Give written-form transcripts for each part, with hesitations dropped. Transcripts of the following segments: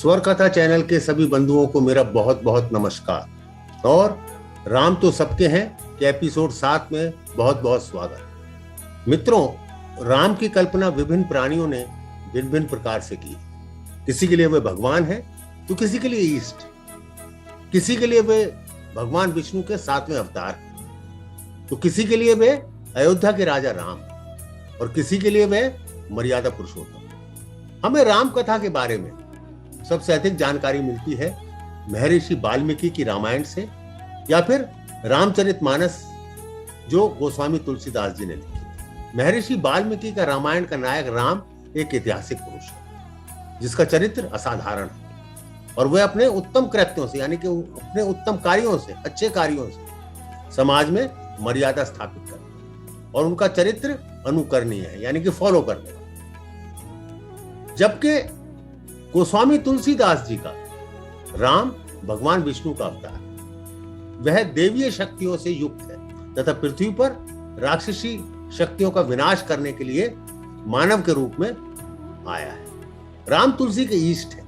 स्वर कथा चैनल के सभी बंधुओं को मेरा बहुत बहुत नमस्कार और राम तो सबके हैं कि एपिसोड 7 में बहुत बहुत स्वागत। मित्रों, राम की कल्पना विभिन्न प्राणियों ने भिन्न भिन्न प्रकार से की। किसी के लिए वे भगवान हैं तो किसी के लिए ईष्ट, किसी के लिए वे भगवान विष्णु के 7वें अवतार तो किसी के लिए वे अयोध्या के राजा राम और किसी के लिए वे मर्यादा पुरुषोत्तम। हमें राम कथा के बारे में सबसे अधिक जानकारी मिलती है महर्षि वाल्मीकि की रामायण से या फिर रामचरितमानस जो गोस्वामी तुलसीदास जी ने लिखी। महर्षि वाल्मीकि का रामायण का नायक राम एक ऐतिहासिक पुरुष है जिसका चरित्र असाधारण है और वह अपने उत्तम कृत्यों से यानी कि अपने उत्तम कार्यों से, अच्छे कार्यों से समाज में मर्यादा स्थापित करते और उनका चरित्र अनुकरणीय है यानी कि फॉलो करने वाला। जबकि गोस्वामी तुलसीदास जी का राम भगवान विष्णु का अवतार, वह देवीय शक्तियों से युक्त है तथा पृथ्वी पर राक्षसी शक्तियों का विनाश करने के लिए मानव के रूप में आया है। राम तुलसी के ईष्ट है,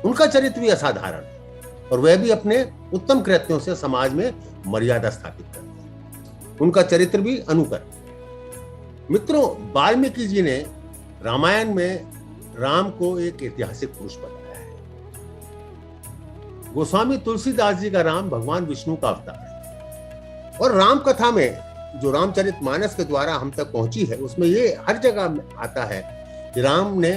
उनका चरित्र भी असाधारण है और वह भी अपने उत्तम कृत्यों से समाज में मर्यादा स्थापित करते हैं। उनका चरित्र भी अनुकरण। मित्रों, वाल्मीकि जी ने रामायण में राम को एक ऐतिहासिक पुरुष बताया है। गोस्वामी तुलसीदास जी का राम भगवान विष्णु का अवतार है और राम कथा में जो रामचरितमानस के द्वारा हम तक पहुंची है उसमें ये हर जगह आता है कि राम ने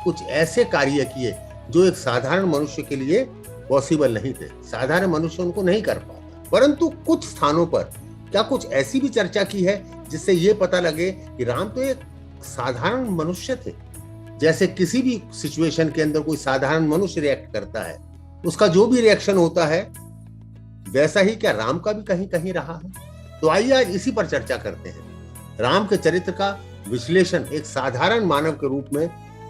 कुछ ऐसे कार्य किए जो एक साधारण मनुष्य के लिए पॉसिबल नहीं थे, साधारण मनुष्य उनको नहीं कर पाता। परंतु कुछ स्थानों पर क्या कुछ ऐसी भी चर्चा की है जिससे ये पता लगे कि राम तो एक साधारण मनुष्य थे। जैसे किसी भी सिचुएशन के अंदर कोई साधारण मनुष्य रिएक्ट करता है, उसका जो भी रिएक्शन होता है वैसा ही क्या राम का भी कहीं कहीं रहा है। तो आइए आज इसी पर चर्चा करते हैं। राम के चरित्र का विश्लेषण एक साधारण मानव के रूप में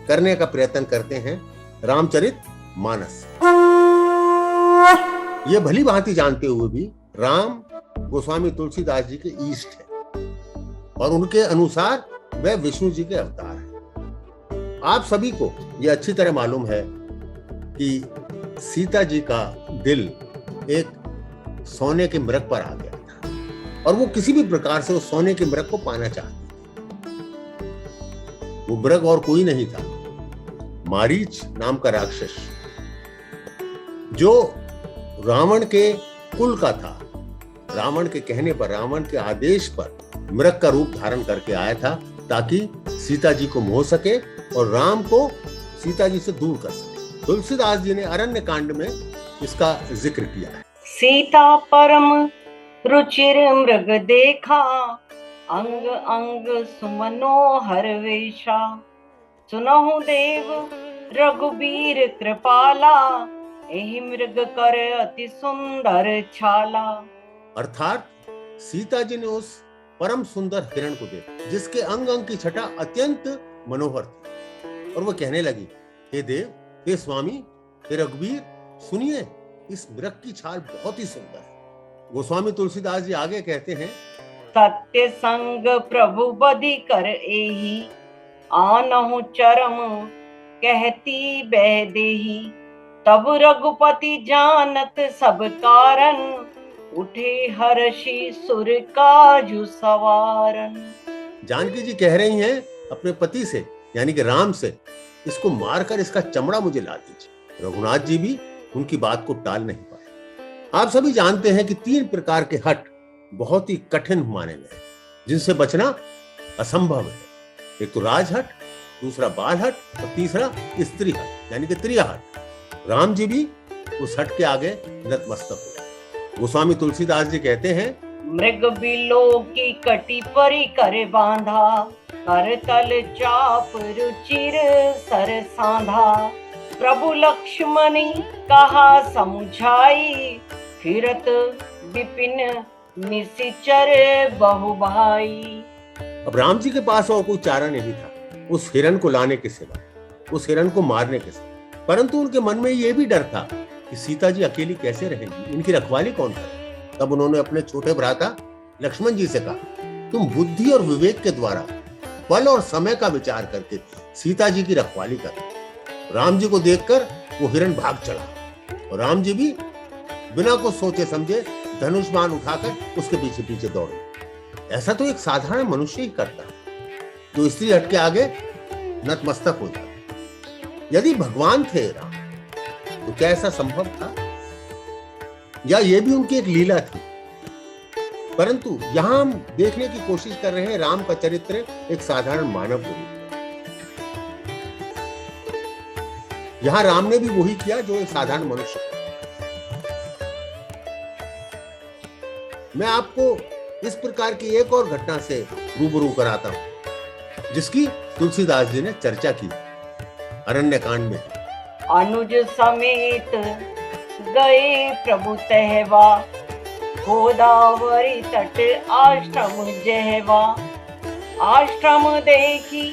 करने का प्रयत्न करते हैं रामचरितमानस। ये भली भांति जानते हुए भी राम गोस्वामी तुलसीदास जी के ईष्ट है और उनके अनुसार वह विष्णु जी के अवतार है। आप सभी को यह अच्छी तरह मालूम है कि सीता जी का दिल एक सोने के मृग पर आ गया था और वो किसी भी प्रकार से उस सोने के मृग को पाना चाहती थी। वो मृग और कोई नहीं था, मारीच नाम का राक्षस जो रावण के कुल का था। रावण के कहने पर, रावण के आदेश पर मृग का रूप धारण करके आया था ताकि सीता जी को मोह सके और राम को सीता जी से दूर कर सके। तुलसीदास जी ने अरण्य कांड में इसका जिक्र किया है। सीता परम रुचिर मृग देखा, अंग अंग सुमनोहर वेशा, सुनहु देव रघुबीर कृपाला, एहि मृग कर अति सुंदर छाला। अर्थात सीता जी ने उस परम सुंदर हिरण को देखा जिसके अंग अंग की छटा अत्यंत मनोहर थी और वो कहने लगी, हे देव, हे स्वामी, हे रघुबीर, सुनिए, इस मृग की छाल बहुत ही सुंदर है। गोस्वामी तुलसीदास जी आगे कहते हैं, सत्य संग प्रभु बधि कर एही, आनहु चरम कहती बह देही, तब रघुपति जानत सब कारण, उठे हर्षि सुर काजु सवारन। जानकी जी कह रही हैं अपने पति से यानी कि राम से, इसको मारकर इसका चमड़ा मुझे ला दीजिए। रघुनाथ जी भी उनकी बात को टाल नहीं पाए। आप सभी जानते हैं कि 3 प्रकार के हठ बहुत ही कठिन माने गए जिनसे बचना असंभव है। एक तो राजहट, दूसरा बाल हट और तीसरा स्त्री हट यानी कि त्रिया हट। राम जी भी उस हट के आगे नतमस्तक हुए। गोस्वामी तुलसीदास जी कहते हैं, मृग बिलो की कटी परी करे बांधा, कर तल चाप रुचिर सर सांधा, प्रभु लक्ष्मणी कहा समुझाई, फिरत विपिन निशिचर बहु भाई। अब राम जी के पास और कोई चारा नहीं था उस हिरण को लाने के सिवा, उस हिरण को मारने के सिवा। परंतु उनके मन में यह भी डर था कि सीता जी अकेली कैसे रहेंगी, इनकी रखवाली कौन करे। तब उन्होंने अपने छोटे भ्राता लक्ष्मण जी से कहा, तुम बुद्धि और विवेक के द्वारा बल और समय का विचार करके सीता जी की रखवाली करो। राम जी को देखकर वो हिरण भाग चला और राम जी भी बिना कुछ सोचे समझे धनुष बाण उठाकर उसके पीछे पीछे दौड़े। ऐसा तो एक साधारण मनुष्य ही करता है जो स्त्री हट के आगे नतमस्तक हो जाता। यदि भगवान थे राम तो क्या ऐसा संभव था, या ये भी उनकी एक लीला थी? परंतु यहां हम देखने की कोशिश कर रहे हैं राम का चरित्र एक साधारण मानव के रूप में। यहां राम ने भी वही किया जो एक साधारण मनुष्य। मैं आपको इस प्रकार की एक और घटना से रूबरू कराता हूं जिसकी तुलसीदास जी ने चर्चा की अरण्य कांड में। अनुज समेत गए प्रभु तहवा, गोदावरी तट आश्रम जहवा। आश्रम देखी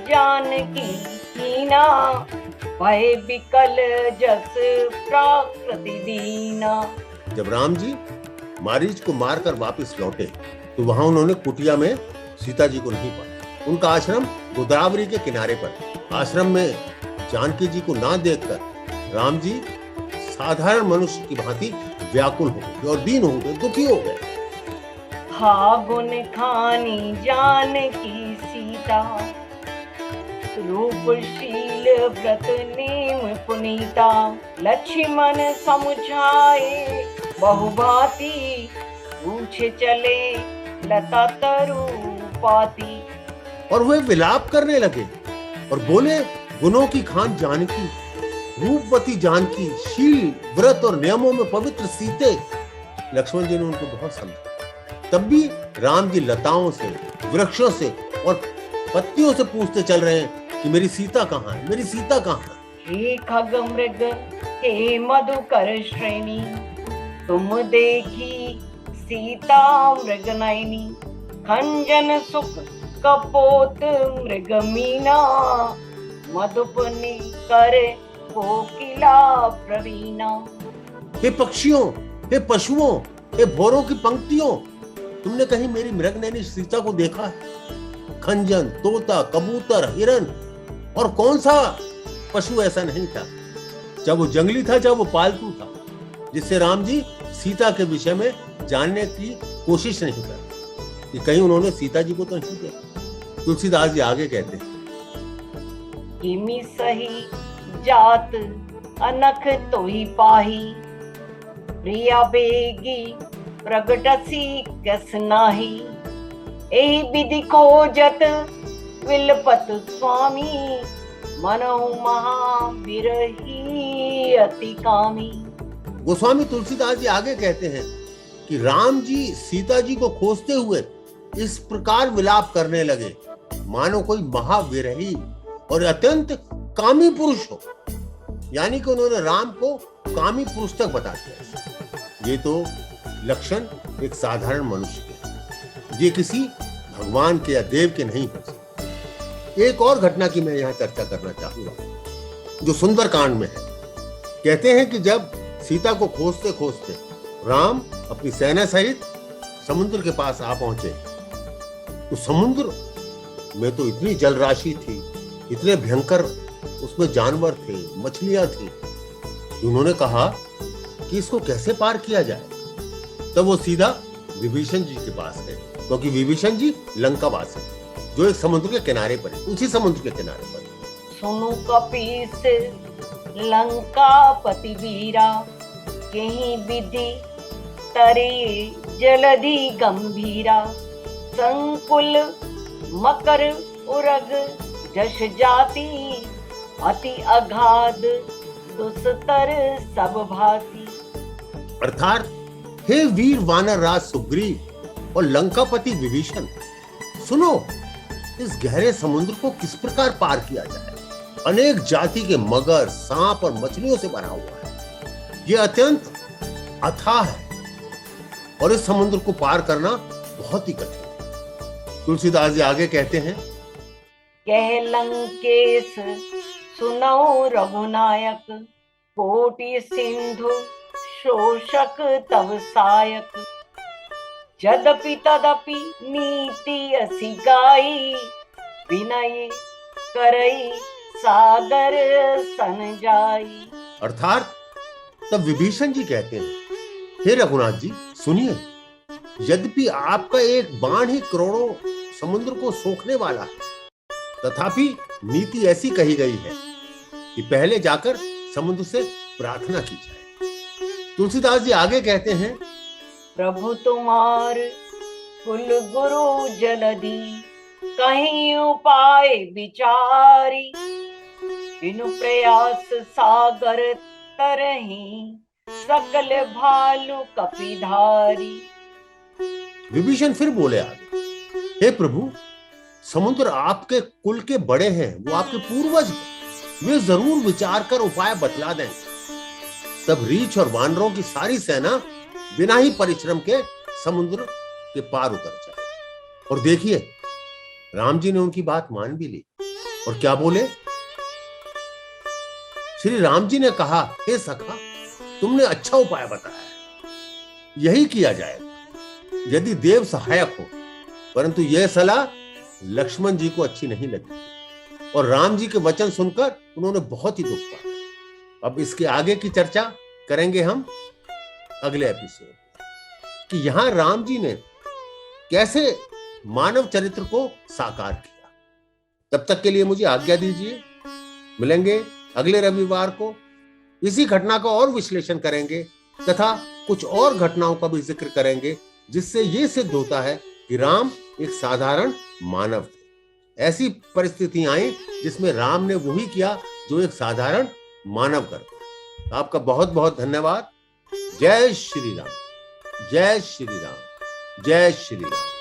जानकी कीना, भय विकल जस प्रकृति दीना। जब राम जी मारीच को मारकर वापस लौटे तो वहां उन्होंने कुटिया में सीता जी को नहीं पाया। उनका आश्रम गोदावरी के किनारे पर। आश्रम में जानकी जी को ना देखकर राम जी साधारण मनुष्य की भांति व्याकुल हो गए और दीन हो गए, दुखी हो गए। फागुन खानी जानकी सीता, रूपशील व्रत नेम पुनीता। लक्ष्मण समझाए बहुभांति, पूछे चले लता तरु पाती। और वे विलाप करने लगे और बोले, गुणों की खान जानकी, रूपवती जानकी, शील व्रत और नियमों में पवित्र सीते। लक्ष्मण जी ने उनको बहुत समझा। तब भी राम जी लताओं से, वृक्षों से और पत्तियों से पूछते चल रहे हैं कि मेरी सीता कहाँ है, मेरी सीता कहाँ है। हे खग मृग हे मधुकर श्रेणी, तुम देखी सीता मृग नयनी। खंजन सुख कपोत मृग मीना, मधुपनि कर कोकिला प्रवीणा। हे पक्षियों, हे पशुओं, हे भौरों की पंक्तियों, तुमने कहीं मेरी मृगनयनी सीता को देखा है? खंजन, तोता, कबूतर, हिरन और कौन सा पशु ऐसा नहीं था, चाहे वो जंगली था चाहे वो पालतू था, जिससे राम जी सीता के विषय में जानने की कोशिश नहीं कर कि कहीं उन्होंने सीता जी को तो नहीं देखा। तुलसीदास जी आगे कहते हैं, किमी सही जात अनख तो ही पाही, प्रिया बेगी प्रगटसी कस नाही। एहि विधि खोजत विलपत स्वामी, मनहु महा विरही अति कामी। गोस्वामी तुलसीदास जी आगे कहते हैं कि राम जी सीता जी को खोजते हुए इस प्रकार विलाप करने लगे मानो कोई महाविरही और अत्यंत कामी पुरुष हो। यानी कि उन्होंने राम को कामी पुरुष तक बता दिया। ये तो लक्षण एक साधारण मनुष्य के, ये किसी भगवान के या देव के नहीं हो सकते। एक और घटना की मैं यहाँ चर्चा करना चाहूंगा जो सुंदर कांड में है। कहते हैं कि जब सीता को खोजते खोजते राम अपनी सेना सहित समुद्र के पास आ पहुंचे तो समुद्र में तो इतनी जल राशि थी, इतने भयंकर उसमें जानवर थे, मछलियां थी। उन्होंने कहा कि इसको कैसे पार किया जाए। तब वो सीधा विभीषण जी के पास गए, क्योंकि विभीषण जी लंकावासी जो एक समुद्र के किनारे पर है, उसी समुद्र के किनारे पर। सुनु कपीस लंका पति वीरा, कहीं विधि तरे जलधि गंभीरा। संकुल मकर उरग जश जाति, अति अगाध दुस्तर सब भांति। अर्थात हे वीर वानर राज सुग्रीव और लंकापति विभीषण, सुनो इस गहरे समुद्र को किस प्रकार पार किया जाए। अनेक जाति के मगर, सांप और मछलियों से भरा हुआ है। यह अत्यंत अथाह है और इस समुद्र को पार करना बहुत ही कठिन है। तुलसीदास जी आगे कहते हैं, कह लंकेश सुनो रघुनायक, कोटि सिंधु शोषक तव सायक। यद्यपि तदपि नीति असि गाई, विनय करई सागर सन जाई। अर्थात तब विभीषण जी कहते हैं, हे रघुनाथ जी सुनिए, यद्यपि आपका एक बाण ही करोड़ों समुद्र को सोखने वाला है, तथापि नीति ऐसी कही गई है कि पहले जाकर समुद्र से प्रार्थना की जाए। तुलसीदास जी आगे कहते हैं, प्रभु तुम्हार कुल गुरु जलधि, कहीं उपाय विचारी, बिनु प्रयास सागर तरही, सकल भालु कपिधारी। विभीषण फिर बोले आगे, हे प्रभु, समुद्र आपके कुल के बड़े हैं, वो आपके पूर्वज हैं, वे जरूर विचार कर उपाय बतला देंगे। तब रीछ और वानरों की सारी सेना बिना ही परिश्रम के समुद्र के पार उतर जाए। और देखिए, राम जी ने उनकी बात मान भी ली। और क्या बोले? श्री राम जी ने कहा, हे सखा, तुमने अच्छा उपाय बताया है, यही किया जाएगा यदि देव सहायक हो। परंतु यह सलाह लक्ष्मण जी को अच्छी नहीं लगी और राम जी के वचन सुनकर उन्होंने बहुत ही दुख पाया। अब इसके आगे की चर्चा करेंगे हम अगले एपिसोड, कि यहां राम जी ने कैसे मानव चरित्र को साकार किया। तब तक के लिए मुझे आज्ञा दीजिए, मिलेंगे अगले रविवार को। इसी घटना का और विश्लेषण करेंगे तथा कुछ और घटनाओं का भी जिक्र करेंगे, जिससे यह सिद्ध होता है कि राम एक साधारण मानव थे। ऐसी परिस्थितियां आई जिसमें राम ने वही किया जो एक साधारण मानव करता। आपका बहुत बहुत धन्यवाद। जय श्री राम, जय श्री राम, जय श्री राम।